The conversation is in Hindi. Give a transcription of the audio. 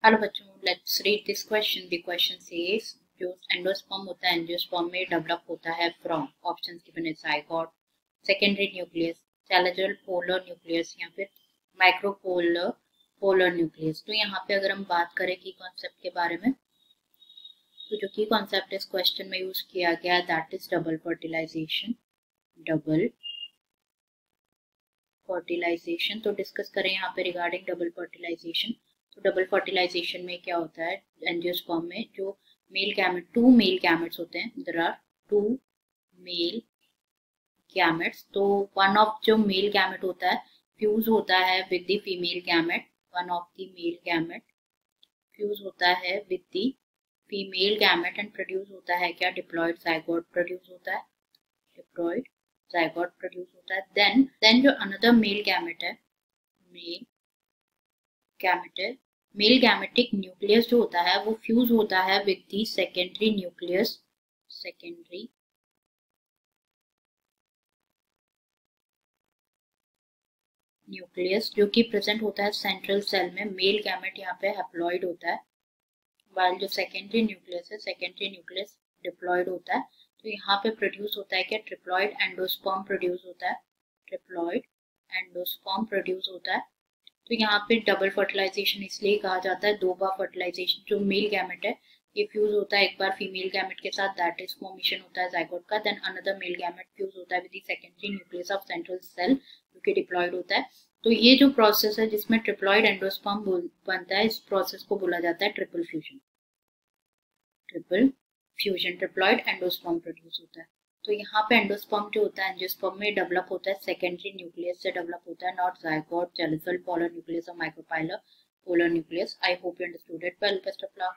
हेलो बच्चों, let's read this question. The question says जो एंडोस्पर्म होता है एंजियोस्पर्म में डेवलप होता है फ्रॉम ऑप्शंस गिवन है zygote, secondary nucleus, chalazal polar nucleus या फिर माइक्रोपोलर पोलर न्यूक्लियस। तो यहाँ पे अगर हम बात करें की कॉन्सेप्ट के बारे में, तो जो की कॉन्सेप्ट इस क्वेश्चन में यूज किया गया that is double fertilisation. Double fertilisation तो डिस्कस करें यहाँ पे रिगार्डिंग डबल फर्टिलाइजेशन। तो डबल फर्टिलाइजेशन में क्या होता है, एंजियोस्पर्म में जो male gamete, two male gametes होते हैं, there are two male gametes. तो वन ऑफ जो मेल गैमेट होता है फ्यूज होता है with the female gamete, one of the male gamete fuse होता है with the female gamete and produce होता है क्या, डिप्लॉयड जाइगोट प्रोड्यूस होता है, डिप्लॉयड जाइगोट प्रोड्यूस होता है। देन जो अनदर मेल गैमेट है, मेल गैमेट है, मेल गैमेटिक न्यूक्लियस जो होता है वो फ्यूज होता है with the secondary nucleus, secondary nucleus जो कि प्रेजेंट होता है सेंट्रल सेल में। मेल गैमेट यहाँ पे हैप्लॉइड होता है, वाइल जो सेकेंडरी न्यूक्लियस है, सेकेंडरी न्यूक्लियस डिप्लॉयड होता है। तो यहाँ पे प्रोड्यूस होता है क्या, ट्रिप्लॉयड एंडोस्पर्म प्रोड्यूस होता है, ट्रिप्लॉयड एंडोस्पर्म प्रोड्यूस होता है। तो यहाँ पे डबल फर्टिलाइजेशन इसलिए कहा जाता है, दो बार फर्टिलाइजेशन। जो मेल गैमेट है ये फ्यूज होता है एक बार फीमेल गैमेट के साथ, दैट इज फॉर्मेशन होता है जाइगोट का। Then another male gamete fuse होता है with the secondary nucleus of central cell जो कि डिप्लॉयड होता है। तो ये जो प्रोसेस है जिसमें ट्रिप्लॉयड एंडोस्पर्म बनता है, इस प्रोसेस को बोला जाता है triple fusion. Triple fusion, triploid endosperm produce होता है। तो यहाँ पे एंडोस्पर्म जो होता है एंजियोस्पर्म में डेवलप होता है सेकेंडरी न्यूक्लियस से डेवलप होता है, नॉट जाइगोट, जेलिसल पोलर न्यूक्लियस और micropylar polar nucleus. I hope you understood it well. Best of luck.